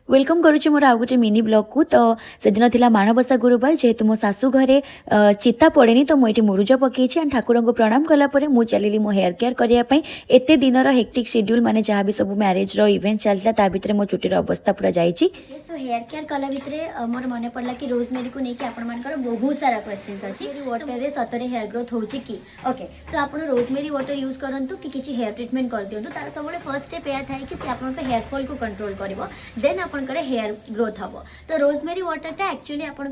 Welcome करुच्ची मोर आउ गोटे mini blog को। तो से दिन थिला माणबसा गुरुवार, जेहेतु मो सासू घरे चिता पड़ेनी तो मुझे मुरुज पकई एंड ठाकुर को प्रणाम कलापर मुझे चलिली मो हेयर केयर करने। एत दिन हेक्टिक शेड्यूल माने जहाँ भी सब मैरेज इवेंट चलता भितर मो चुटीर अवस्था पूरा जाइए। सो हेयर केयर कला भितर मोर मन पड़ा कि रोजमेरी को लेकिन आपंकर बहुत सारा क्वेश्चंस अच्छी वाटर रे सतरे हेयर ग्रोथ होची कि ओके। सो आप रोजमेरी वाटर यूज करंतु कि किसी हेयर ट्रीटमेंट कर दिंतु। तार सब फर्स्ट स्टेप यह थाए कि आपन हेयर फॉल को कंट्रोल कर देन आपंकर हेयर ग्रोथ हम। तो रोजमेरी वाटर एक्चुअली आपन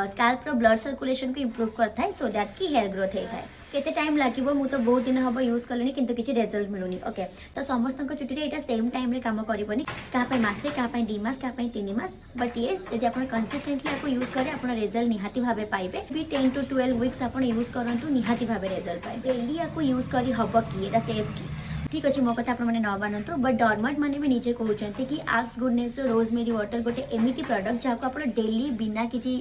स्कैल्प रो ब्लड सर्कुलेशन को इम्प्रूव करता है सो दैट कि हेयर ग्रोथ होता है। केते टाइम लगे मुझे तो बहुत दिन हम यूज कले कि किसी रिजल्ट मिलूनी। ओके तो समस्त चुटी यहाँ सेम टाइम रे काम करनी क्या मसे क्या 2 मास क्या 3 मास बट ये यदि आप कंसिस्टेंटली आपको यूज करें आप रिजल्ट निहाती भाव पाइबे। भी 10 to 12 वीक्स आप यूज करूँ निहाती भाव रिजल्ट पाइबे। डेली आपको यूज करी हम कि सेफ कि ठीक अच्छे मो कथा आपने न मानतु बट डॉर्मेट मैंने भी निजे कहते कि आप्स गुडनेस रोजमेरी वाटर गोटे एमती प्रोडक्ट जहाँ आप डेली बिना किसी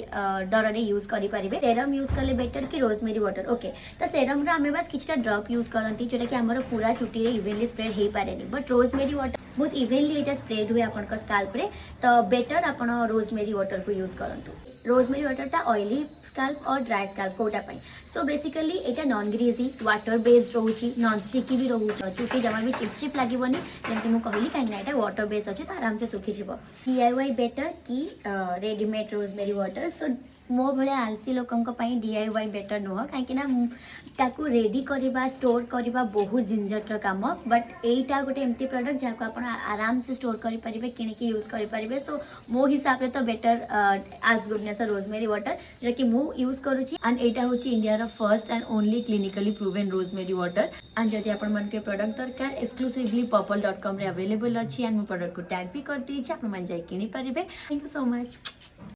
डर रे यूज करेंगे। सेरम यूज कले बेटर कि रोजमेरी वाटर। ओके तो सेरम रे बस किसी ड्रप यूज करती जोटा कि आम पूरा चुटी इवेनली स्प्रेड हो पारे बट रोजमेरी वाटर बहुत इवेनली यहाँ स्प्रेड हुए आप स्काल्प रे। तो बेटर आप रोजमेरी वाटर को यूज करूँ। रोजमेरी वाटर ऑयली स्काल्प और ड्राई स्काल्प कोटा पाई। सो बेसिकली यहाँ नॉन ग्रीजी वाटर बेस्ड रोचे नॉन स्टिकी भी रोचे चुटी जमा भी चिपचिप लगे जमी मुझे कहली कहीं वाटर बेस्ड अच्छे तो आराम से सुखीज। DIY बेटर कि रेडीमेड रोजमेरी वाटर। सो मो भाया आलसी लोकों DIY बेटर नुह कहीं रेडी करवा स्टोर करवा बहुत झंझटर काम बट यहीटा गोटे एमती प्रोडक्ट जहाँ को आप आराम से स्टोर करेंगे कि यूज करेंगे। सो मो हिसाब से तो बेटर आज गुडनेस रोजमेरी वाटर जो कि मु यूज करुच्ची एंड यहाँ हूँ India first and only clinically proven rosemary water. And जब आप प्रोडक्ट दरकार एक्सक्लूसिवली purple.com अवेलेबल अच्छी एंड मो प्रोडक्ट को टैग भी कर दी आप किनी पारे। Thank you so much.